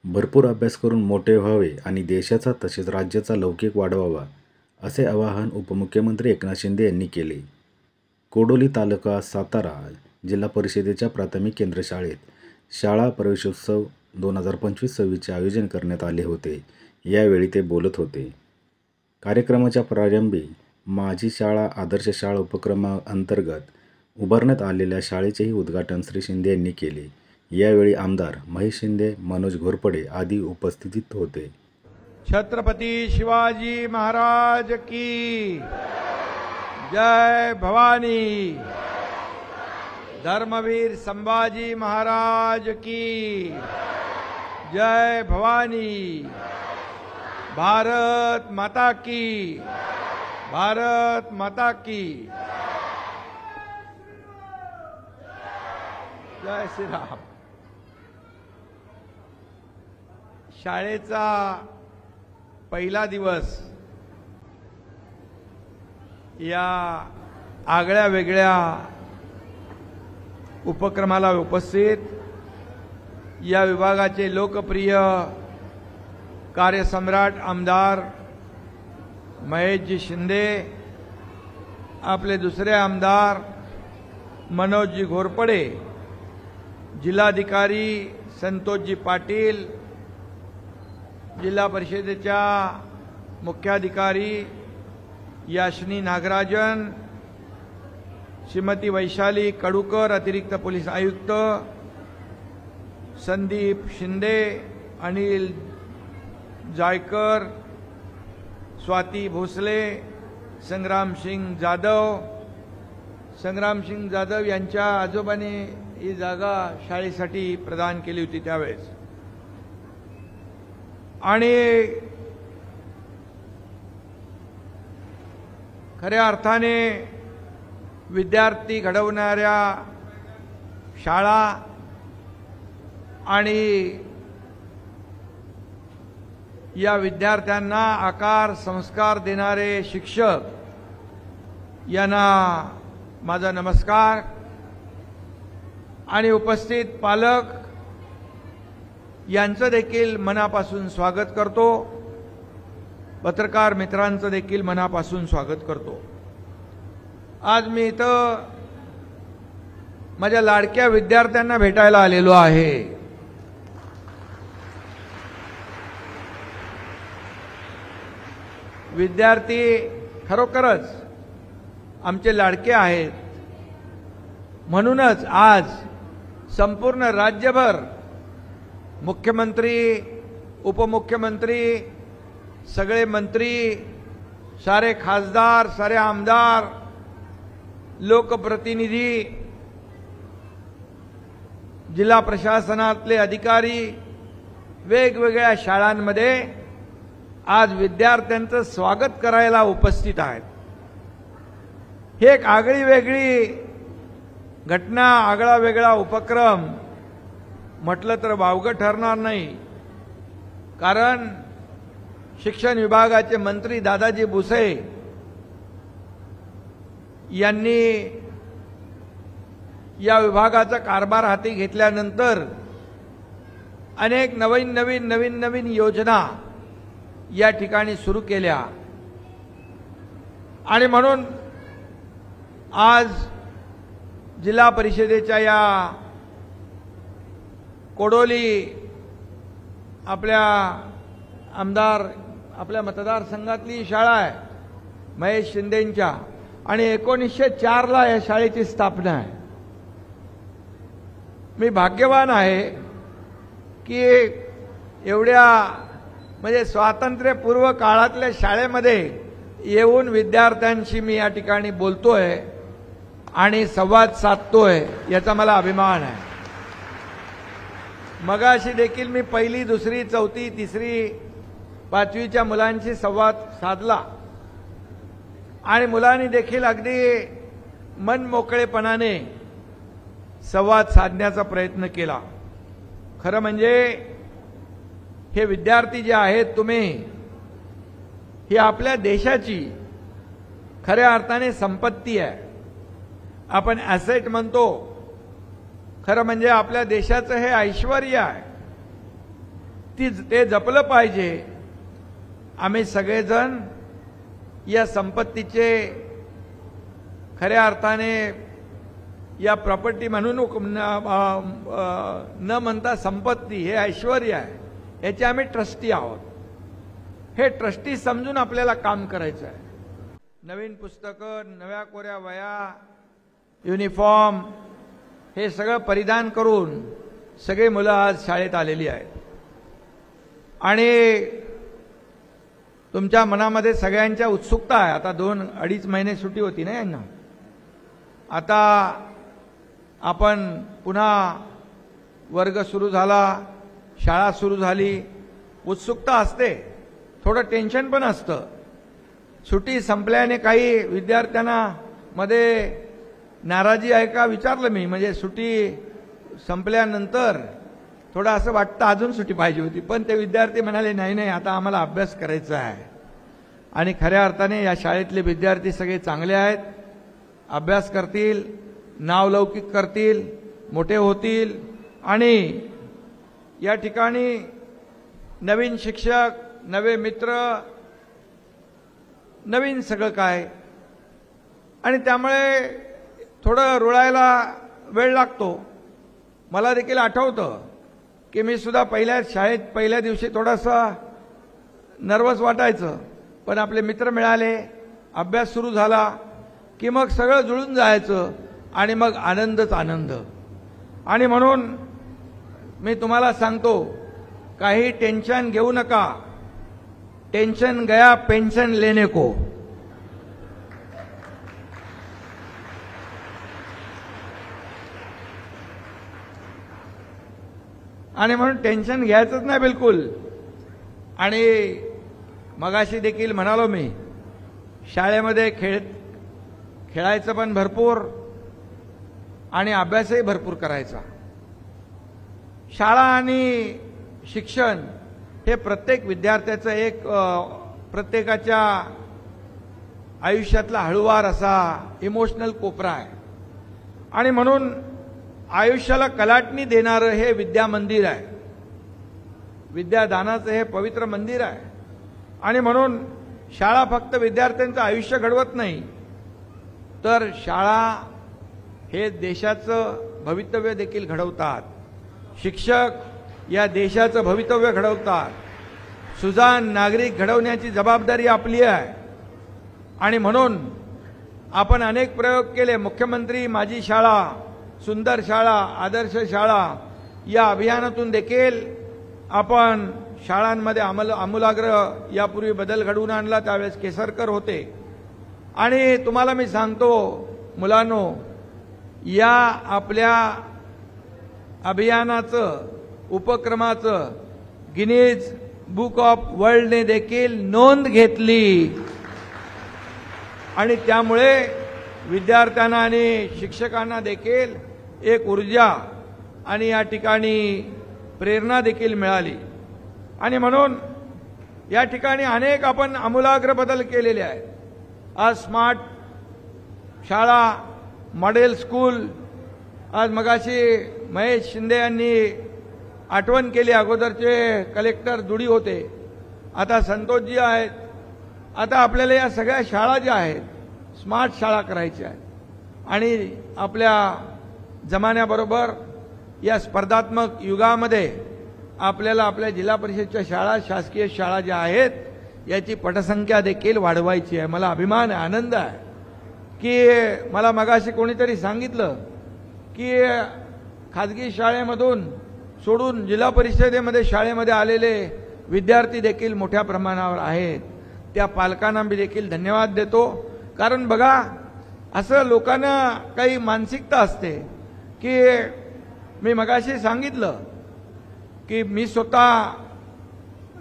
भरपूर अभ्यास करून मोठे व्हावे आणि देशाचा तसेच राज्याचा लौकिक वाढवावा, असे आवाहन उपमुख्यमंत्री एकनाथ शिंदे यांनी केले. कोडोली तालुका सातारा जिल्हा परिषदेच्या प्राथमिक केंद्र शाळेत शाळा प्रवेशोत्सव 2025-26चे आयोजन करण्यात आले होते. यावेळी ते बोलत होते. कार्यक्रमाच्या प्रारंभी माझी शाळा आदर्श शाळा उपक्रमाअंतर्गत उभारण्यात आलेल्या शाळेचेही उद्घाटन श्री शिंदे यांनी केले. यावेळी आमदार महेश शिंदे, मनोज घोरपडे आदी उपस्थित होते. छत्रपती शिवाजी महाराज की जय भवानी. धर्मवीर संभाजी महाराज की जय भवानी. भारत माता की, भारत माता की जय श्रीराम. शाळेचा पहिला दिवस या आगळ्या वेगळ्या उपक्रमाला उपस्थित या विभागाचे लोकप्रिय कार्यसम्राट आमदार महेशजी शिंदे, आपले दुसरे आमदार मनोजजी घोरपडे, जिल्हाधिकारी संतोषजी पाटील, जिल्हा परिषदेच्या मुख्याधिकारी याशिनी नागराजन, श्रीमती वैशाली कडूकर अतिरिक्त पोलीस आयुक्त, संदीप शिंदे, अनिल जायकर, स्वाती भोसले, संग्राम सिंग जाधव यांच्या आजोबाने ही जागा शाळेसाठी प्रदान केली होती त्यावेळेस. आणि खऱ्या अर्थाने विद्यार्थी घडवणाऱ्या शाळा आणि या विद्यार्थ्यांना आकार संस्कार देणारे शिक्षक यांना माझा नमस्कार. आणि उपस्थित पालक यांचं देखील मनापासून स्वागत करतो. पत्रकार मित्रांचं देखील मनापासून स्वागत करतो. आज मी इथं माझ्या लाडक्या विद्यार्थ्यांना भेटायला आलेलो आहे. विद्यार्थी खरोखरच आमचे लाडके आहेत. म्हणूनच आज संपूर्ण राज्यभर मुख्यमंत्री, उपमुख्यमंत्री, सगळे मंत्री, सारे खासदार, सारे आमदार, लोकप्रतिनिधी, जिल्हा प्रशासनातले अधिकारी वेगवेगळ्या शाळांमध्ये आज विद्यार्थ्यांचं स्वागत करायला उपस्थित आहेत. ही एक आगळी वेगळी घटना, आगळा वेगळा उपक्रम म्हटलं तर वावगं ठरणार नाही. कारण शिक्षण विभागाचे मंत्री दादाजी भुसे यांनी या विभागाचा कारभार हाती घेतल्यानंतर अनेक नवीन योजना या ठिकाणी सुरू केल्या. आणि म्हणून आज जिल्हा परिषदेच्या या कोडोली आपल्या आमदार आपल्या मतदारसंघातली शाळा आहे महेश शिंदेंच्या, आणि 1904ला या शाळेची स्थापना आहे. मी भाग्यवान आहे की एवढ्या म्हणजे स्वातंत्र्यपूर्व काळातल्या शाळेमध्ये येऊन विद्यार्थ्यांशी मी या ठिकाणी बोलतोय आणि संवाद साधतोय, याचा मला अभिमान आहे. मगाशी देखील मी पहिली, दुसरी, चौथी, तिसरी, पाचवीच्या मुलांशी संवाद साधला आणि मुलांनी देखील अगदी मन मोकळेपणाने संवाद साधण्याचा प्रयत्न केला. खरं म्हणजे हे विद्यार्थी जे आहेत तुम्ही, ही आपल्या देशाची खऱ्या अर्थाने संपत्ती आहे. आपण ॲसेट म्हणतो, खरं म्हणजे आपल्या देशाचं हे ऐश्वर्य आहे. ते जपलं पाहिजे. आम्ही सगळेजण या संपत्तीचे खऱ्या अर्थाने या प्रॉपर्टी म्हणून न म्हणता संपत्ती हे ऐश्वर्य आहे, याचे आम्ही ट्रस्टी आहोत. हे ट्रस्टी समजून आपल्याला काम करायचं आहे. नवीन पुस्तकं, नव्या कोऱ्या वया, युनिफॉर्म हे सगळं परिधान करून सगळे मुलं आज शाळेत आलेली आहेत. आणि तुमच्या मनामध्ये सगळ्यांच्या उत्सुकता आहे. आता 2-2.5 महिने सुट्टी होती ना यांना. आता आपण पुन्हा वर्ग सुरू झाला, शाळा सुरू झाली, उत्सुकता असते, थोडं टेन्शन पण असतं. सुट्टी संपल्याने काही विद्यार्थ्यांना मध्ये नाराजी आहे का विचारलं मी. म्हणजे सुट्टी संपल्यानंतर थोडं असं वाटतं अजून सुट्टी पाहिजे होती, पण ते विद्यार्थी म्हणाले नाही नाही आता आम्हाला अभ्यास करायचा आहे. आणि खऱ्या अर्थाने या शाळेतले विद्यार्थी सगळे चांगले आहेत, अभ्यास करतील, नावलौकिक करतील, मोठे होतील. आणि या ठिकाणी नवीन शिक्षक, नवे मित्र, नवीन सगळं काय, आणि त्यामुळे थोडं रुळायला वेळ लागतो. मला देखील आठवतं की मी सुद्धा पहिल्या दिवशी थोडासा नर्वस वाटायचं, पण आपले मित्र मिळाले, अभ्यास सुरू झाला की मग सगळं जुळून जायचं आणि मग आनंदच आनंद. आणि म्हणून मी तुम्हाला सांगतो, काही टेन्शन घेऊ नका. टेन्शन गया पेन्शन लेने को. आणि म्हणून टेन्शन घ्यायचंच नाही बिलकुल. आणि मगाशी देखील म्हणालो मी, शाळेमध्ये खेळायचं पण भरपूर आणि अभ्यासही भरपूर करायचा. शाळा आणि शिक्षण हे प्रत्येक विद्यार्थ्याचं एक प्रत्येकाच्या आयुष्यातला हळूवार असा इमोशनल कोपरा आहे. आणि म्हणून आयुष्याला कलाटणी देणारं हे विद्या मंदिर आहे, विद्यादानाचं हे पवित्र मंदिर आहे. आणि म्हणून शाळा फक्त विद्यार्थ्यांचं आयुष्य घडवत नाही, तर शाळा हे देशाचं भवितव्य देखील घडवतात. शिक्षक या देशाचं भवितव्य घडवतात. सुजाण नागरिक घडवण्याची जबाबदारी आपली आहे. आणि म्हणून आपण अनेक प्रयोग केले. मुख्यमंत्री माझी शाळा, सुंदर शाळा, आदर्श शाळा या अभियानातून देखील आपण शाळांमध्ये आमूलाग्र यापूर्वी बदल घडवून आणला. त्यावेळेस केसरकर होते. आणि तुम्हाला मी सांगतो मुलांनो, या आपल्या अभियानाचं, उपक्रमाचं गिनीज बुक ऑफ वर्ल्डने देखील नोंद घेतली. आणि त्यामुळे विद्यार्थ्यांना आणि शिक्षकांना देखील एक ऊर्जा आणि या ठिकाणी प्रेरणा देखील मिळाली. आणि म्हणून या ठिकाणी अनेक आपण आमूलाग्र बदल केलेले आहेत. आज स्मार्ट शाळा, मॉडेल स्कूल, आज मगाशी महेश शिंदे यांनी आठवण केली. अगोदरचे कलेक्टर दुडी होते, आता संतोषजी आहेत. आता आपल्याला या सगळ्या शाळा ज्या आहेत स्मार्ट शाळा करायच्या आहेत. आणि आपल्या जमान्याबरोबर या स्पर्धात्मक युगामध्ये आपल्याला आपल्या जिल्हा परिषदच्या शाळा, शासकीय शाळा ज्या आहेत याची पटसंख्या देखील वाढवायची आहे. मला अभिमान आहे, आनंद आहे की मला मगाशी कोणीतरी सांगितलं की खाजगी शाळेमधून सोडून जिल्हा परिषदेमध्ये शाळेमध्ये आलेले विद्यार्थी देखील मोठ्या प्रमाणावर आहेत. त्या पालकांना मी देखील धन्यवाद देतो. कारण बघा, असं लोकांना काही मानसिकता असते की मी मगाशी सांगितलं की मी स्वतः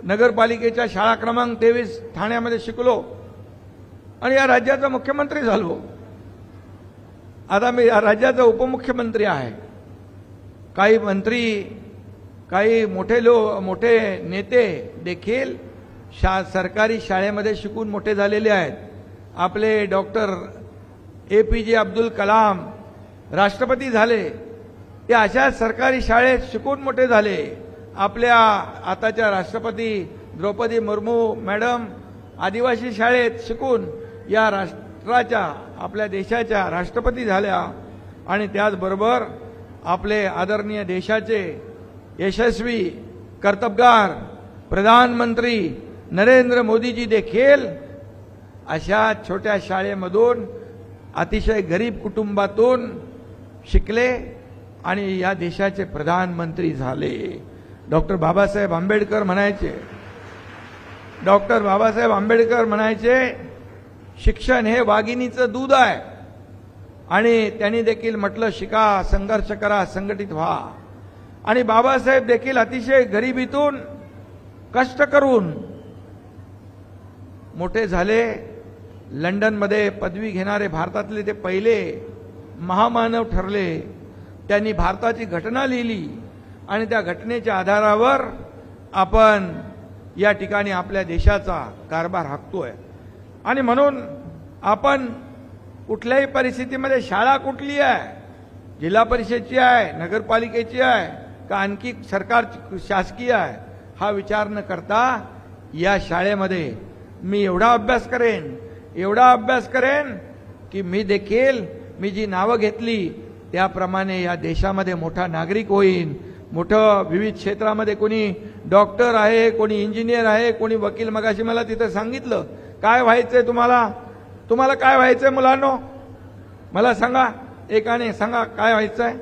नगरपालिकेच्या शाळा क्रमांक 23 ठाण्यामध्ये शिकलो आणि या राज्याचा मुख्यमंत्री झालो. आता मी या राज्याचा उपमुख्यमंत्री आहे. काही मंत्री, काही मोठे नेते देखील सरकारी शाळेमध्ये शिकून मोठे झालेले आहेत. आपले डॉक्टर APJ अब्दुल कलाम राष्ट्रपती झाले, ते अशा सरकारी शाळेत शिकून मोठे झाले. आपल्या आताच्या राष्ट्रपती द्रौपदी मुर्मू मॅडम आदिवासी शाळेत शिकून या राष्ट्राच्या आपल्या देशाच्या राष्ट्रपती झाल्या आणि त्याचबरोबर आपले आदरणीय देशाचे यशस्वी कर्तबगार प्रधानमंत्री नरेंद्र मोदीजी देखील अशा छोट्या शाळेमधून अतिशय गरीब कुटुंबातून शिकले आणि या देशाचे प्रधानमंत्री झाले। डॉक्टर बाबासाहेब आंबेडकर म्हणायचे शिक्षण हे वाघिणीचं दूध आहे आणि त्यांनी देखील म्हटलं शिका, संघर्ष करा, संघटित व्हा। आणि बाबासाहेब देखील अतिशय गरिबीतून कष्ट करून मोठे झाले। लंडनमध्ये पदवी घेणारे भारतातले ते पहिले महामानव ठरले। त्यांनी भारताची घटना लिहिली आणि त्या घटनेच्या आधारावर आपण या ठिकाणी आपल्या देशाचा कारभार हाकतोय। आणि म्हणून आपण कुठल्याही परिस्थितीमध्ये शाळा कुठली आहे, जिल्हा परिषदेची आहे, नगरपालिकेची आहे का आणखी सरकार शासकीय आहे, हा विचार न करता या शाळेमध्ये मी एवढा अभ्यास करेन की मी जी नावं घेतली त्याप्रमाणे या देशामध्ये मोठा नागरिक होईन। मोठं विविध क्षेत्रामध्ये कोणी डॉक्टर आहे, कोणी इंजिनियर आहे, कोणी वकील। मगाशी मला तिथं सांगितलं काय व्हायचंय तुम्हाला काय व्हायचंय मुलांनो, मला सांगा, एकाने सांगा काय व्हायचंय,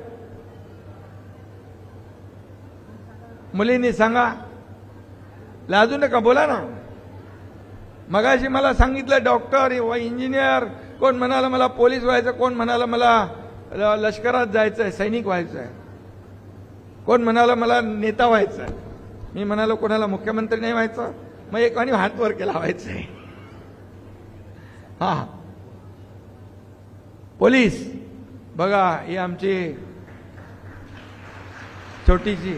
मुलींनी सांगा, लाजू नका, बोला ना। मगाशी मला सांगितलं डॉक्टर व इंजिनियर, कोण म्हणाला मला पोलीस व्हायचं, कोण म्हणाला मला लष्करात जायचंय, सैनिक व्हायचंय, कोण म्हणाला मला नेता व्हायचंय, मी म्हणालो कोणाला मुख्यमंत्री नाही व्हायचं, मग एकाने हात वर केला व्हायचंय। हा पोलीस बघा, ही आमची छोटीशी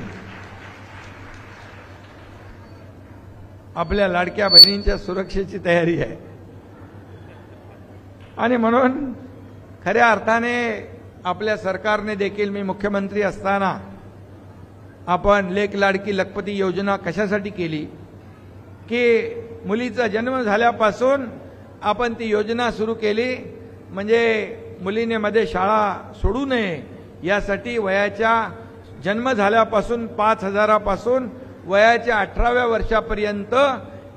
आपल्या लाडक्या बहिणींच्या सुरक्षेची तयारी आहे। आणि म्हणून खऱ्या अर्थाने आपल्या सरकारने देखील, मी मुख्यमंत्री असताना आपण लेक लाडकी लखपती योजना कशासाठी केली की मुलीचा जन्म झाल्यापासून आपण ती योजना सुरू केली, म्हणजे मुलीने मध्ये शाळा सोडू नये यासाठी वयाच्या जन्म झाल्यापासून 5,000 पासून वयाच्या 18व्या वर्षापर्यंत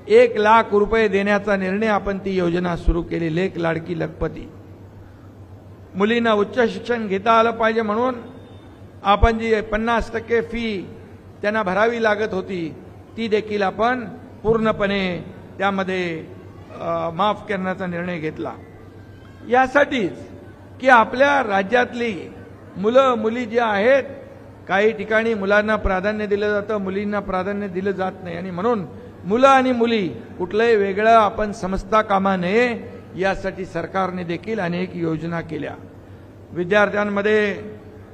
1,00,000 रुपये देण्याचा निर्णय आपण ती योजना सुरू केली, लेक लाडकी लखपती। मुलींना उच्च शिक्षण घेता आलं पाहिजे म्हणून आपण जी 50% फी त्यांना भरावी लागत होती ती देखील आपण पूर्णपणे त्यामध्ये माफ करण्याचा निर्णय घेतला। यासाठीच की आपल्या राज्यातली मुलं मुली जे आहेत, काही ठिकाणी मुलांना प्राधान्य दिलं जातं, मुलींना प्राधान्य दिलं जात नाही। आणि म्हणून मुलं आणि मुली कुठलंही वेगळं आपण समजता कामा नये यासाठी सरकारने देखील अनेक योजना केल्या विद्यार्थ्यांमध्ये।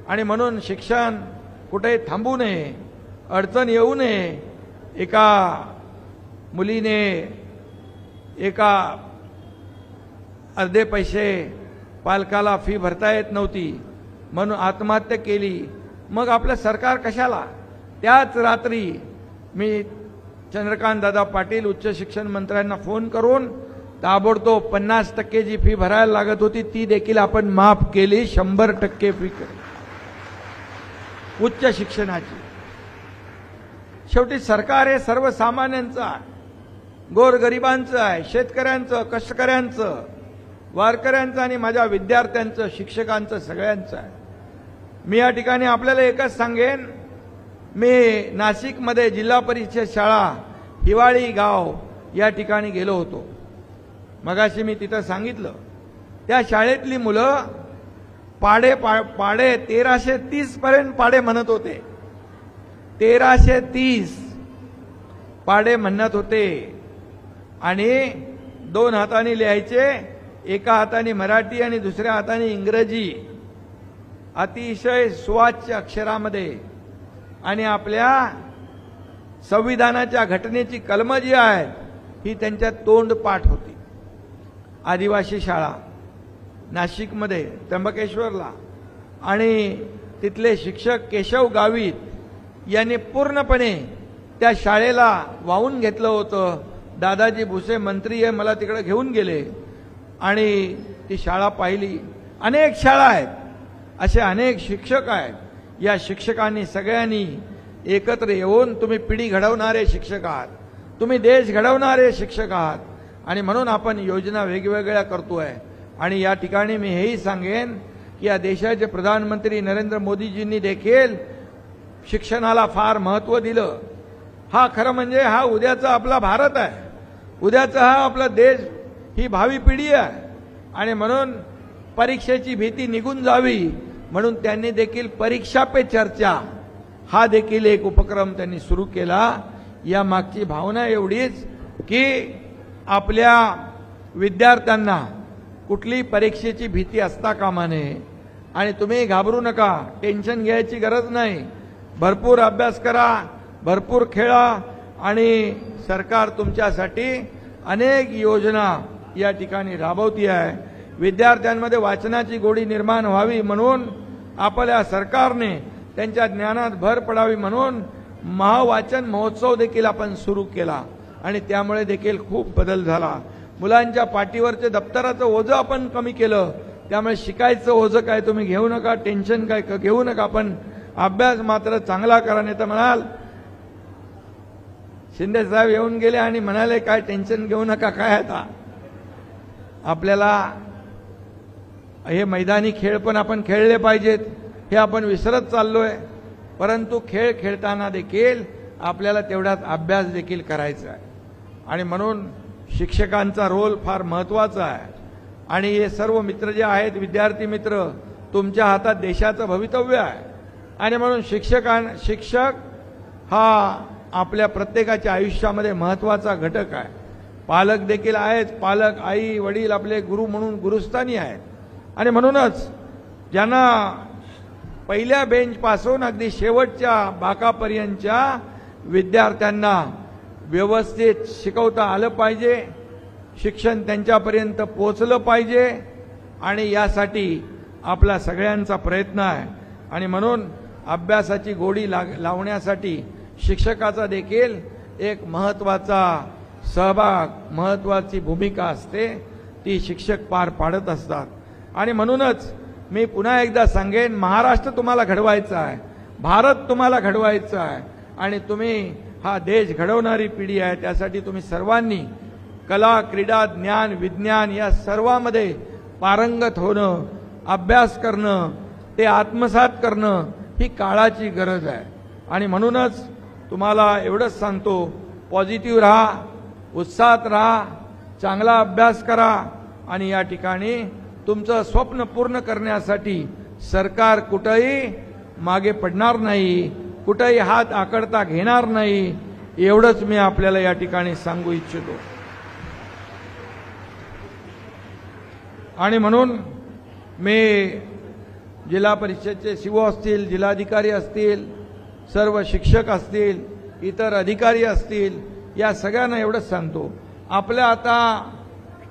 आणि म्हणून शिक्षण कुठे थांबू नये, अडचण येऊ नये। एका मुलीने एका अर्धे पैसे पालकाला फी भरता येत नव्हती म्हणून आत्महत्या केली। मग आपलं सरकार कशाला? त्याच रात्री मी चंद्रकांत दादा पाटील उच्च शिक्षण मंत्र्यांना फोन करून ताबडतोब 50% जी फी भरायला लागत होती ती देखील आपण माफ केली, 100% फी केली उच्च शिक्षणाची। शेवटी सरकार हे सर्वसामान्यांचं आहे, गोरगरिबांचं आहे, शेतकऱ्यांचं, कष्टकऱ्यांचं, वारकऱ्यांचं आणि माझ्या विद्यार्थ्यांचं, शिक्षकांचं, सगळ्यांचं आहे। मी या ठिकाणी आपल्याला एकच सांगेन, मी नाशिकमध्ये जिल्हा परिषद शाळा हिवाळी गाव या ठिकाणी गेलो होतो। मगाशी मी तिथं सांगितलं त्या शाळेतली मुलं पाडे 1330 पर्यंत पाडे म्हणत होते, 1330 पाडे म्हणत होते आणि 2 हाताने लिहायचे, एका हाताने मराठी आणि दुसऱ्या हाताने इंग्रजी, अतिशय सुवाच्य अक्षरामध्ये। आणि आपल्या संविधानाच्या घटनेची कलमं जी आहेत ही त्यांच्या तोंडपाठ होती। आदिवासी शाळा नाशिकमध्ये त्र्यंबकेश्वरला, आणि तिथले शिक्षक केशव गावित यांनी पूर्णपणे त्या शाळेला वाहून घेतलं होतं. दादाजी भुसे मंत्री आहे, मला तिकडे घेऊन गेले आणि ती शाळा पाहिली. अनेक शाळा आहेत, असे अनेक शिक्षक आहेत. या शिक्षकांनी सगळ्यांनी एकत्र येऊन, तुम्ही पिढी घडवणारे शिक्षक आहात, तुम्ही देश घडवणारे शिक्षक आहात आणि म्हणून आपण योजना वेगवेगळ्या करतोय. आणि या ठिकाणी मी हेही सांगेन की या देशाचे प्रधानमंत्री नरेंद्र मोदीजींनी देखील शिक्षणाला फार महत्त्व दिलं. हा खरं म्हणजे हा उद्याचा आपला भारत आहे, उद्याचा हा आपला देश, ही भावी पिढी आहे. आणि म्हणून परीक्षेची भीती निघून जावी म्हणून त्यांनी देखील परीक्षा पे चर्चा हा देखील एक उपक्रम त्यांनी सुरू केला. या मागची भावना एवढीच की आपल्या विद्यार्थ्यांना कुठली परीक्षेची भीती असता कामा नये आणि तुम्ही घाबरू नका, टेन्शन घ्यायची गरज नाही. भरपूर अभ्यास करा, भरपूर खेळा आणि सरकार तुमच्यासाठी अनेक योजना या ठिकाणी राबवती आहे. विद्यार्थ्यांमध्ये वाचनाची गोडी निर्माण व्हावी म्हणून आपल्या सरकारने त्यांच्या ज्ञानात भर पडावी म्हणून महावाचन महोत्सव देखील आपण सुरू केला आणि त्यामुळे देखील खूप बदल झाला. मुलांच्या पाठीवरचे दप्तराचं ओझं आपण कमी केलं, त्यामुळे शिकायचं ओझं काय तुम्ही घेऊ नका, टेन्शन काय घेऊ नका, पण अभ्यास मात्र चांगला करा. नाही तर म्हणाल शिंदे साहेब येऊन गेले आणि म्हणाले काय टेन्शन घेऊ नका, काय आता आपल्याला हे मैदानी खेळ पण आपण खेळले पाहिजेत, हे आपण विसरत चाललोय. परंतु खेळ खेळताना देखील आपल्याला तेवढाच अभ्यास देखील करायचा आहे आणि म्हणून शिक्षकांचा रोल फार महत्त्वाचा आहे. आणि हे सर्व मित्र जे आहेत, विद्यार्थी मित्र, तुमच्या हातात देशाचं भवितव्य आहे आणि म्हणून शिक्षक हा आपल्या प्रत्येकाच्या आयुष्यामध्ये महत्त्वाचा घटक आहे. पालक देखील आहेत, पालक, आई, वडील आपले गुरु म्हणून गुरुस्थानी आहेत आणि म्हणूनच ज्यांना पहिल्या बेंचपासून अगदी शेवटच्या बाकापर्यंतच्या विद्यार्थ्यांना व्यवस्थित शिकवता आलं पाहिजे, शिक्षण त्यांच्यापर्यंत पोहोचलं पाहिजे आणि यासाठी आपला सगळ्यांचा प्रयत्न आहे. आणि म्हणून अभ्यासाची गोडी लावण्यासाठी शिक्षकाचा देखील एक महत्त्वाचा सहभाग, महत्त्वाची भूमिका असते, ती शिक्षक पार पाडत असतात. आणि म्हणूनच मी पुन्हा एकदा सांगेन, महाराष्ट्र तुम्हाला घडवायचा आहे, भारत तुम्हाला घडवायचा आहे आणि तुम्ही हा देश घडवणारी पिढी आहे. त्यासाठी तुम्ही सर्वांनी कला, क्रीडा, ज्ञान, विज्ञान या सर्वांमध्ये पारंगत होणं, अभ्यास करणं, ते आत्मसात करणं ही काळाची गरज आहे. आणि म्हणूनच तुम्हाला एवढंच सांगतो, पॉझिटिव्ह राहा, उत्साहात राहा, चांगला अभ्यास करा आणि या ठिकाणी तुमचं स्वप्न पूर्ण करण्यासाठी सरकार कुठेही मागे पडणार नाही, कुठेही हात आकडता घेणार नाही, एवढंच मी आपल्याला या ठिकाणी सांगू इच्छितो. आणि म्हणून मी जिल्हा परिषदेचे सीओ असतील, जिल्हाधिकारी असतील, सर्व शिक्षक असतील, इतर अधिकारी असतील, या सगळ्यांना एवढंच सांगतो, आपल्या आता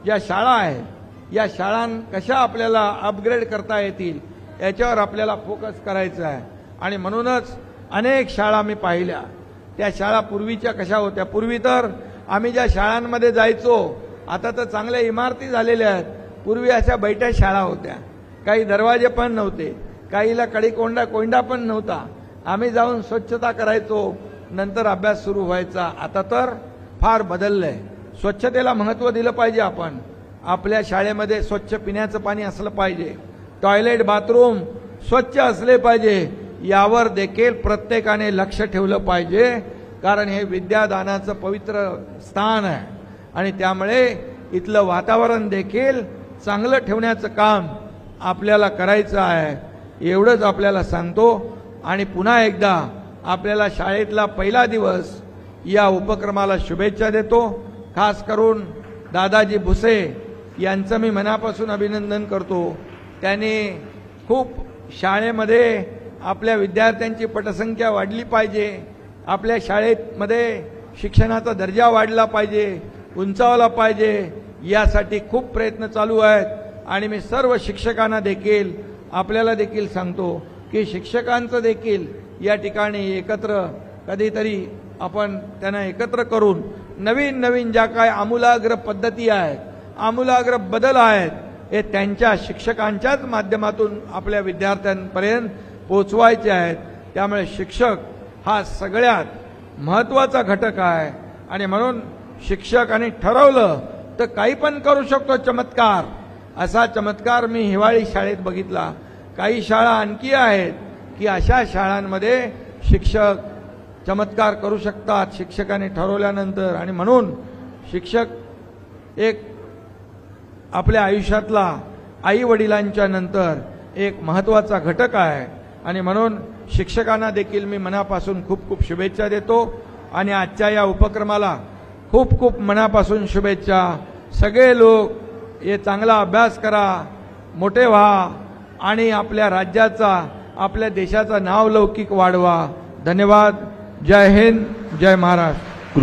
ज्या शाळा आहेत, या शाळां कशा आपल्याला अपग्रेड करता येतील याच्यावर आपल्याला फोकस करायचा आहे. आणि म्हणूनच अनेक शाळा मी पाहिल्या, त्या शाळा पूर्वीच्या कशा होत्या. पूर्वी तर आम्ही ज्या शाळांमध्ये जायचो, आता तर चांगल्या इमारती झालेल्या आहेत. पूर्वी अशा बैठ्या शाळा होत्या, काही दरवाजे पण नव्हते, काहीला कोंडा पण नव्हता. आम्ही जाऊन स्वच्छता करायचो, नंतर अभ्यास सुरू व्हायचा. आता तर फार बदललंय. स्वच्छतेला महत्त्व दिलं पाहिजे. आपण आपल्या शाळेमध्ये स्वच्छ पिण्याचं पाणी असलं पाहिजे, टॉयलेट, बाथरूम स्वच्छ असले पाहिजे, यावर देखील प्रत्येकाने लक्ष ठेवलं पाहिजे. कारण हे विद्यादानाचं पवित्र स्थान आहे आणि त्यामुळे इथलं वातावरण देखील चांगलं ठेवण्याचं काम आपल्याला करायचं आहे. एवढंच आपल्याला सांगतो. आणि पुन्हा एकदा आपल्याला शाळेतला पहिला दिवस या उपक्रमाला शुभेच्छा देतो. खास करून दादाजी भुसे यांचं मी मनापासून अभिनंदन करतो. त्यांनी खूप शाळेमध्ये आपल्या विद्यार्थ्यांची पटसंख्या वाढली पाहिजे, आपल्या शाळेमध्ये शिक्षणाचा दर्जा वाढला पाहिजे, उंचावला पाहिजे, यासाठी खूप प्रयत्न चालू आहेत. आणि मी सर्व शिक्षकांना देखील, आपल्याला देखील सांगतो की शिक्षकांचं देखील या ठिकाणी एकत्र कधीतरी आपण त्यांना एकत्र करून नवीन नवीन ज्या काय आमूलाग्र पद्धती आहेत, आमूलाग्र बदल आहेत, हे त्यांच्या शिक्षकांच्याच माध्यमातून आपल्या विद्यार्थ्यांपर्यंत पोहोचवायचे आहेत. त्यामुळे शिक्षक हा सगळ्यात महत्त्वाचा घटक आहे आणि म्हणून शिक्षकांनी ठरवलं तर काही पण करू शकतो चमत्कार. असा चमत्कार मी हिवाळी शाळेत बघितला. काही शाळा आणखी आहेत की अशा शाळांमध्ये शिक्षक चमत्कार करू शकतात शिक्षकांनी ठरवल्यानंतर. आणि म्हणून शिक्षक एक आपल्या आयुष्यातला आई वडिलांच्या नंतर एक महत्त्वाचा घटक आहे आणि म्हणून शिक्षकांना देखील मी मनापासून खूप खूप शुभेच्छा देतो आणि आजच्या या उपक्रमाला खूप खूप मनापासून शुभेच्छा. सगळे लोक हे चांगला अभ्यास करा, मोठे व्हा आणि आपल्या राज्याचा, आपल्या देशाचा नावलौकिक वाढवा. धन्यवाद. जय हिंद, जय महाराष्ट्र.